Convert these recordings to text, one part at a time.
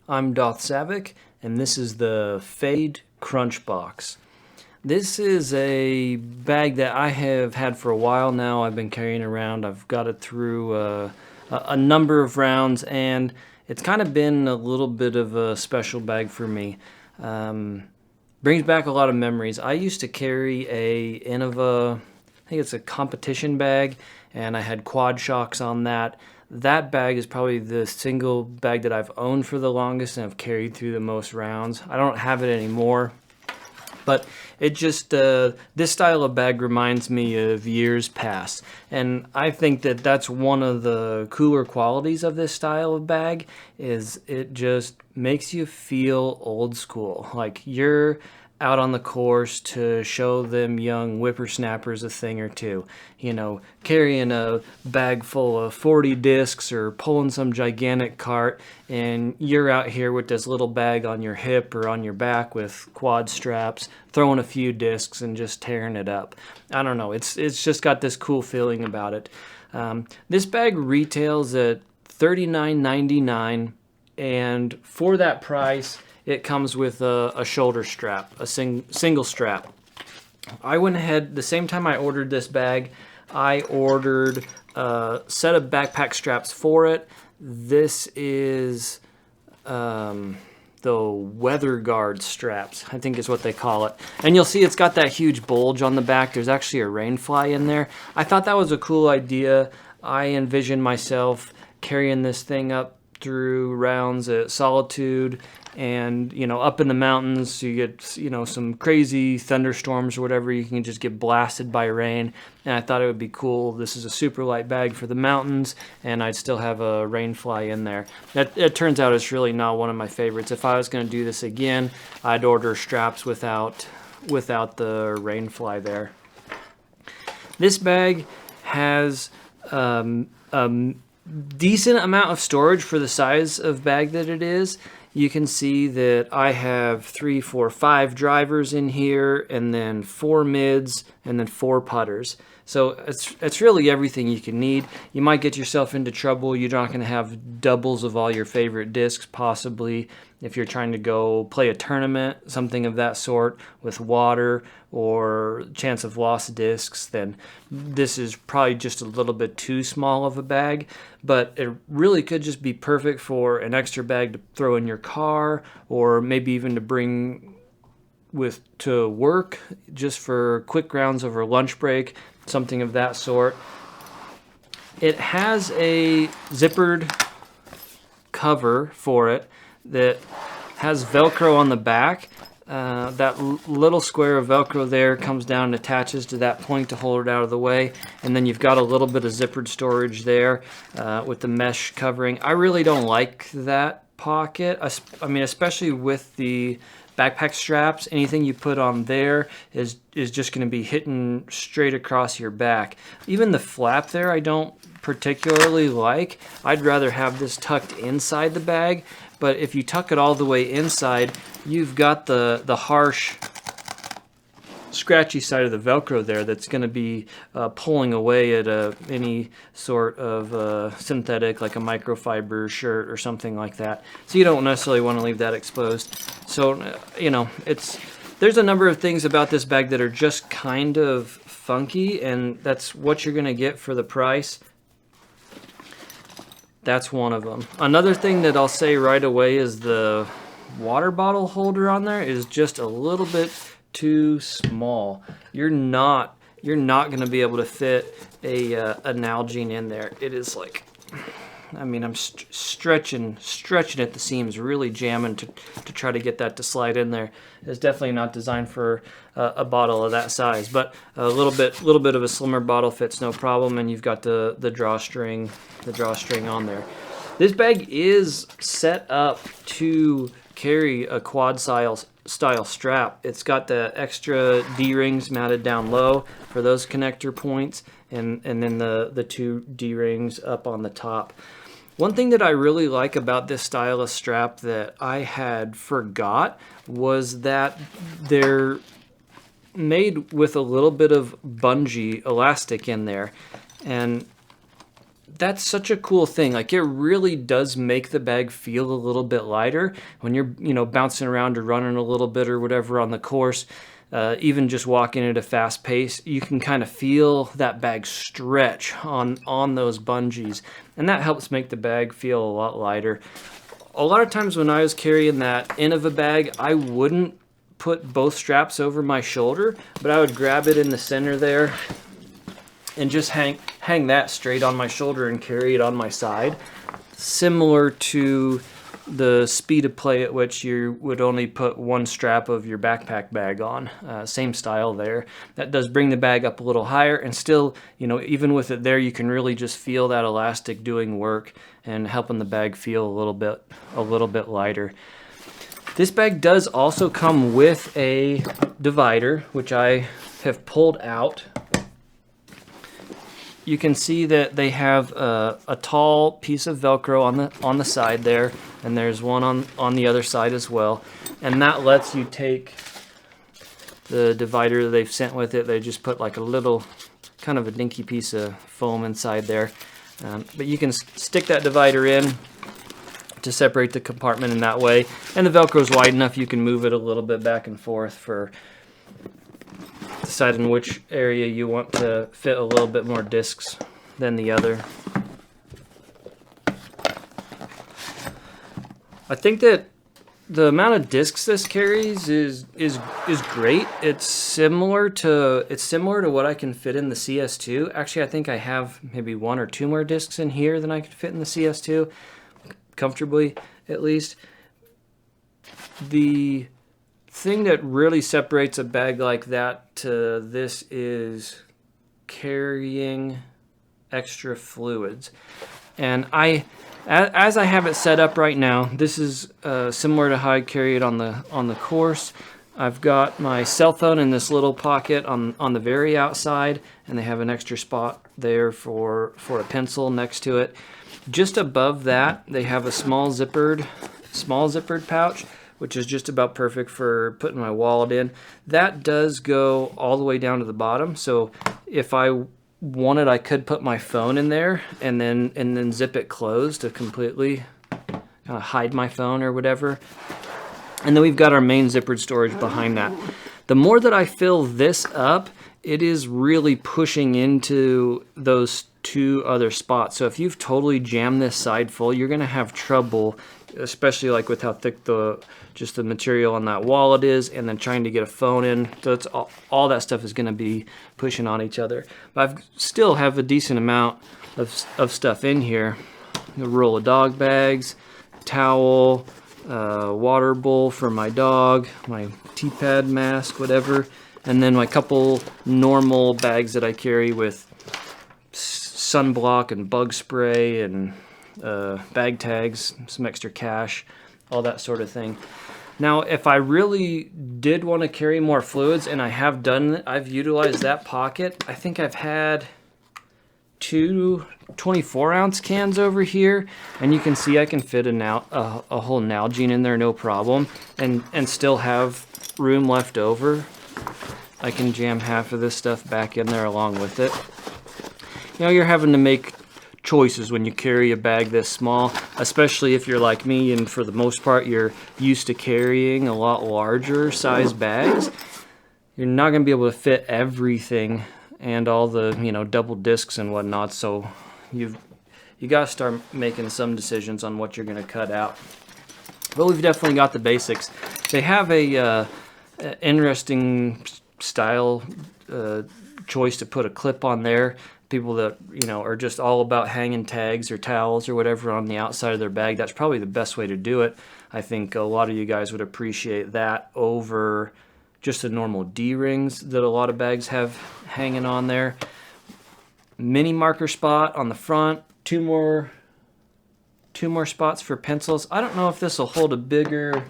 I'm Doth Savick, and this is the Fade Crunch Box. This is a bag that I have had for a while now. I've been carrying around. I've got it through a number of rounds, and it's kind of been a little bit of a special bag for me. Brings back a lot of memories. I used to carry a Innova, I think it's a competition bag, and I had quad shocks on that. That bag is probably the single bag that I've owned for the longest and have carried through the most rounds. I don't have it anymore, but it just, this style of bag reminds me of years past. And I think that that's one of the cooler qualities of this style of bag, is it just makes you feel old school. Like you're out on the course to show them young whippersnappers a thing or two. You know, carrying a bag full of 40 discs or pulling some gigantic cart, and you're out here with this little bag on your hip or on your back with quad straps, throwing a few discs and just tearing it up. I don't know, it's just got this cool feeling about it. This bag retails at $39.99, and for that price, it comes with a shoulder strap, a single strap. I went ahead, the same time I ordered this bag, I ordered a set of backpack straps for it. This is the weather guard straps, I think is what they call it. And you'll see it's got that huge bulge on the back. There's actually a rain fly in there. I thought that was a cool idea. I envisioned myself carrying this thing up through rounds at Solitude and, you know, up in the mountains, so you get, you know, some crazy thunderstorms or whatever, you can just get blasted by rain. And I thought it would be cool. This is a super light bag for the mountains, and I'd still have a rain fly in there. It turns out it's really not one of my favorites. If I was going to do this again, I'd order straps without the rain fly there. This bag has a decent amount of storage for the size of bag that it is. You can see that I have 3, 4, 5 drivers in here, and then 4 mids, and then 4 putters. So it's really everything you can need. You might get yourself into trouble. You're not going to have doubles of all your favorite discs, possibly. If you're trying to go play a tournament, something of that sort, with water or chance of lost discs, then this is probably just a little bit too small of a bag. But it really could just be perfect for an extra bag to throw in your car, or maybe even to bring to work, just for quick rounds over lunch break, something of that sort. It has a zippered cover for it that has Velcro on the back. That little square of Velcro there comes down and attaches to that point to hold it out of the way, and then you've got a little bit of zippered storage there with the mesh covering. I really don't like that pocket. I mean, especially with the backpack straps, anything you put on there is just going to be hitting straight across your back. Even the flap there I don't particularly like. I'd rather have this tucked inside the bag, but if you tuck it all the way inside, you've got the harsh, scratchy side of the Velcro there that's going to be pulling away at any sort of synthetic, like a microfiber shirt or something like that. So you don't necessarily want to leave that exposed. So, you know, there's a number of things about this bag that are just kind of funky, and that's what you're going to get for the price. That's one of them. Another thing that I'll say right away is the water bottle holder on there is just a little bit too small. You're not going to be able to fit a Nalgene in there. It is like, I mean, I'm stretching at the seams, really jamming to try to get that to slide in there. It's definitely not designed for a bottle of that size, but a little bit of a slimmer bottle fits no problem, and you've got the drawstring on there. This bag is set up to carry a quad style strap. It's got the extra D-rings mounted down low for those connector points, and then the 2 D-rings up on the top. One thing that I really like about this style of strap that I had forgot was that they're made with a little bit of bungee elastic in there. And that's such a cool thing. Like, it really does make the bag feel a little bit lighter when you're, bouncing around or running a little bit or whatever on the course. Even just walking at a fast pace, you can kind of feel that bag stretch on those bungees, and that helps make the bag feel a lot lighter. A lot of times when I was carrying that end of a bag, I wouldn't put both straps over my shoulder, but I would grab it in the center there and just hang that straight on my shoulder and carry it on my side, similar to the speed of play at which you would only put one strap of your backpack bag on. Same style there. That does bring the bag up a little higher, and still, even with it there, you can really just feel that elastic doing work and helping the bag feel a little bit lighter. This bag does also come with a divider, which I have pulled out. You can see that they have a tall piece of Velcro on the side there, and there's one on the other side as well. And that lets you take the divider that they've sent with it. They just put like a little, kind of a dinky piece of foam inside there. But you can stick that divider in to separate the compartment in that way. And the Velcro is wide enough you can move it a little bit back and forth for deciding which area you want to fit a little bit more discs than the other. I think that the amount of discs this carries is great. It's similar to what I can fit in the CS2. Actually, I think I have maybe one or two more discs in here than I could fit in the CS2, comfortably at least. The thing that really separates a bag like that to this is carrying extra fluids. And as I have it set up right now, this is similar to how I carry it on the course. I've got my cell phone in this little pocket on the very outside, and they have an extra spot there for a pencil next to it. Just above that, they have a small zippered pouch, which is just about perfect for putting my wallet in. That does go all the way down to the bottom, so if I wanted, I could put my phone in there and then zip it closed to completely kind of hide my phone or whatever. And then we've got our main zippered storage behind that. The more that I fill this up, it is really pushing into those two other spots. So if you've totally jammed this side full, you're going to have trouble, especially like with how thick the material on that wallet is, and then trying to get a phone in. So it's all that stuff is going to be pushing on each other. But I still have a decent amount of stuff in here. A roll of dog bags, towel, water bowl for my dog, my T-pad mask, whatever, and then my couple normal bags that I carry with sunblock and bug spray and bag tags, some extra cash, all that sort of thing. Now, if I really did want to carry more fluids, and I have done it, I've utilized that pocket. I think I've had two 24-ounce cans over here, and you can see I can fit a whole Nalgene in there, no problem, and still have room left over. I can jam half of this stuff back in there along with it. You're having to make choices when you carry a bag this small, especially if you're like me and for the most part you're used to carrying a lot larger size bags. You're not going to be able to fit everything and all the double discs and whatnot, so you got to start making some decisions on what you're going to cut out. But we've definitely got the basics. They have a interesting style choice to put a clip on there. People that are just all about hanging tags or towels or whatever on the outside of their bag, that's probably the best way to do it. I think a lot of you guys would appreciate that over just the normal D-rings that a lot of bags have hanging on there. Mini marker spot on the front, two more spots for pencils. I don't know if this will hold a bigger.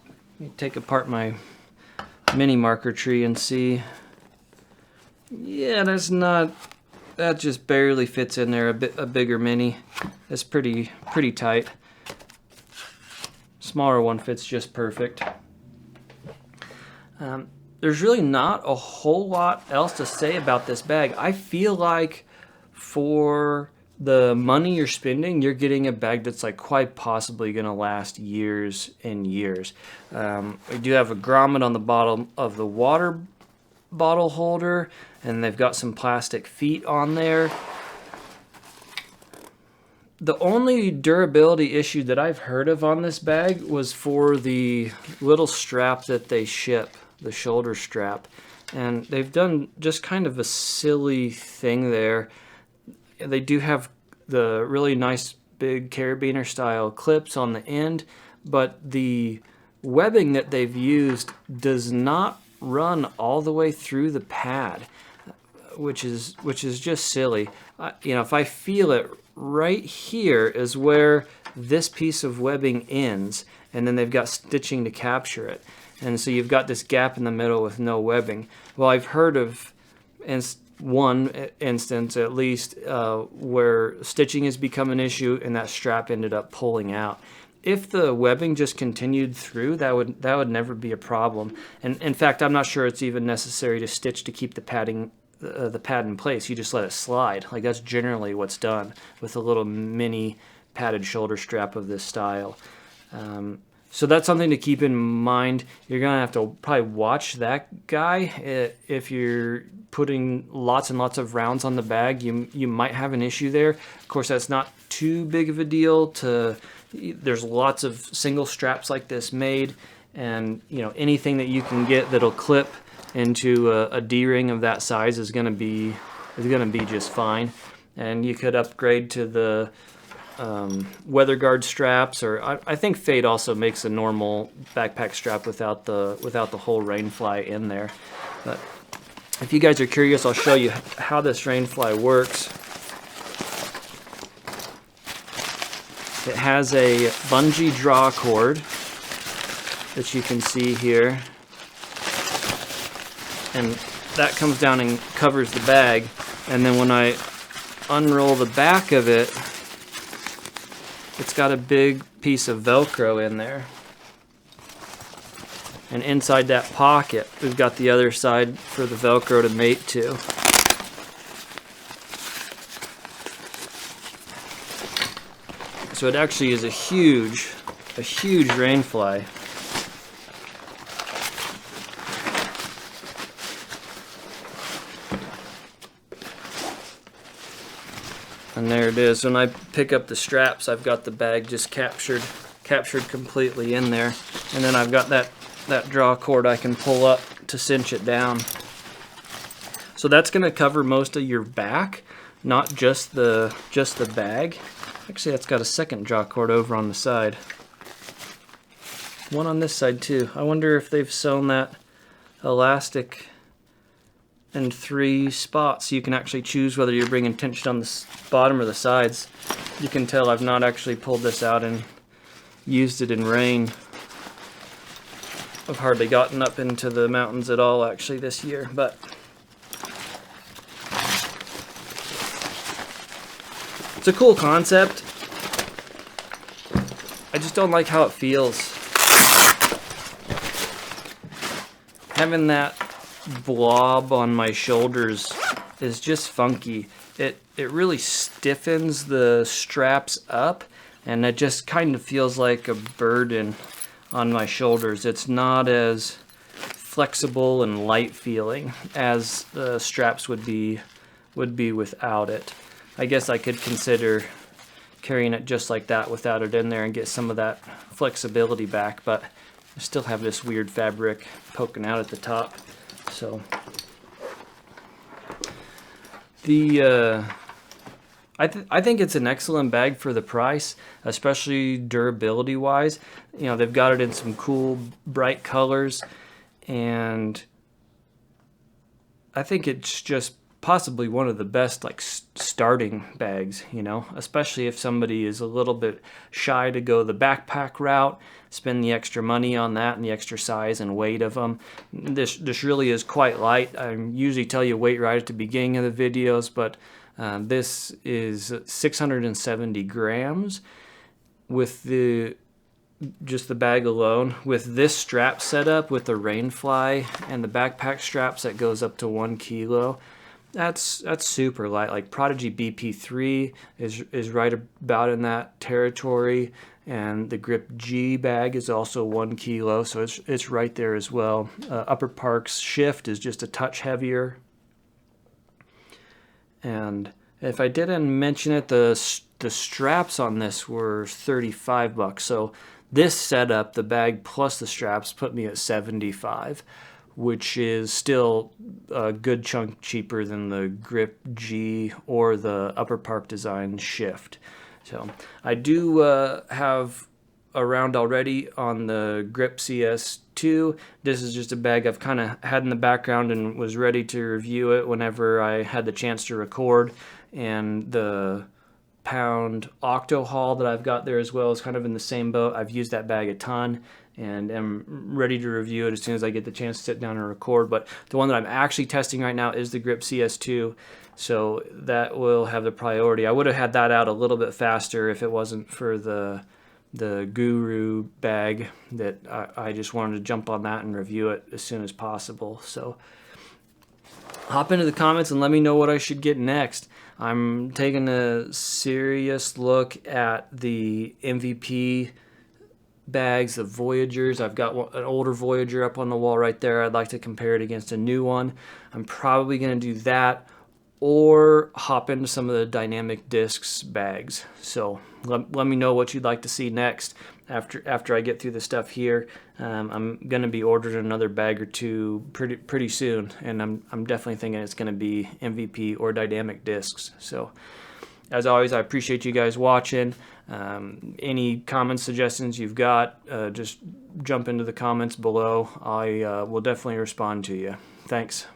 Let me take apart my mini marker tree and see. Yeah, that just barely fits in there. A bigger mini. It's pretty tight. Smaller one fits just perfect. There's really not a whole lot else to say about this bag. I feel like for the money you're spending, you're getting a bag that's like quite possibly going to last years and years. We do have a grommet on the bottom of the water bottle holder, and they've got some plastic feet on there. The only durability issue that I've heard of on this bag was for the little strap that they ship, the shoulder strap. And they've done just kind of a silly thing there. They do have the really nice big carabiner style clips on the end, but the webbing that they've used does not run all the way through the pad, which is just silly. You know, if I feel it, right here is where this piece of webbing ends, and then they've got stitching to capture it. And so you've got this gap in the middle with no webbing. Well, I've heard of one instance at least where stitching has become an issue and that strap ended up pulling out. If the webbing just continued through, that would never be a problem. And in fact, I'm not sure it's even necessary to stitch to keep the pad in place. You just let it slide. Like, that's generally what's done with a little mini padded shoulder strap of this style. So that's something to keep in mind. You're gonna have to probably watch that guy. If you're putting lots and lots of rounds on the bag, you might have an issue there. Of course, that's not too big of a deal. There's lots of single straps like this made, and you know, anything that you can get that'll clip into a D-ring of that size is gonna be just fine. And you could upgrade to the weather guard straps, or I think Fade also makes a normal backpack strap without the whole rainfly in there. But if you guys are curious, I'll show you how this rainfly works. It has a bungee draw cord that you can see here, and that comes down and covers the bag. And then when I unroll the back of it, it's got a big piece of Velcro in there. And inside that pocket, we've got the other side for the Velcro to mate to. So it actually is a huge rainfly. And there it is. When I pick up the straps, I've got the bag just captured completely in there. And then I've got that draw cord I can pull up to cinch it down. So that's going to cover most of your back, not just the bag. Actually, that's got a second draw cord over on the side. One on this side too. I wonder if they've sewn that elastic in 3 spots, so you can actually choose whether you're bringing tension on the bottom or the sides. You can tell I've not actually pulled this out and used it in rain. I've hardly gotten up into the mountains at all actually this year, but it's a cool concept. I just don't like how it feels. Having that blob on my shoulders is just funky. It really stiffens the straps up, and it just kind of feels like a burden on my shoulders. It's not as flexible and light feeling as the straps would be without it. I guess I could consider carrying it just like that without it in there and get some of that flexibility back, but I still have this weird fabric poking out at the top. So I think it's an excellent bag for the price, especially durability wise. You know, they've got it in some cool bright colors, and I think it's just possibly one of the best like starting bags, you know, especially if somebody is a little bit shy to go the backpack route, spend the extra money on that and the extra size and weight of them. This really is quite light. I usually tell you weight right at the beginning of the videos, but this is 670 grams with just the bag alone. With this strap setup with the rainfly and the backpack straps, that goes up to 1 kilo. That's super light. Like Prodigy BP3 is right about in that territory, and the Grip G bag is also 1 kilo, so it's right there as well. Upper Park's Shift is just a touch heavier, and if I didn't mention it, the straps on this were $35. So this setup, the bag plus the straps, put me at 75, which is still a good chunk cheaper than the Grip G or the Upper Park Design Shift. So I do have a round already on the Grip CS2. This is just a bag I've kind of had in the background and was ready to review it whenever I had the chance to record. And the pound octo haul that I've got there as well is kind of in the same boat. I've used that bag a ton and am ready to review it as soon as I get the chance to sit down and record. But the one that I'm actually testing right now is the Grip CS2, so that will have the priority. I would have had that out a little bit faster if it wasn't for the Guru bag that I just wanted to jump on that and review it as soon as possible. So hop into the comments and let me know what I should get next. I'm taking a serious look at the MVP bags, the Voyagers. I've got an older Voyager up on the wall right there. I'd like to compare it against a new one. I'm probably going to do that or hop into some of the dynamic discs bags. So let me know what you'd like to see next after I get through the stuff here. I'm going to be ordering another bag or two pretty soon, and I'm definitely thinking it's going to be MVP or dynamic discs. So as always, I appreciate you guys watching. Any comments, suggestions you've got, just jump into the comments below. I will definitely respond to you. Thanks.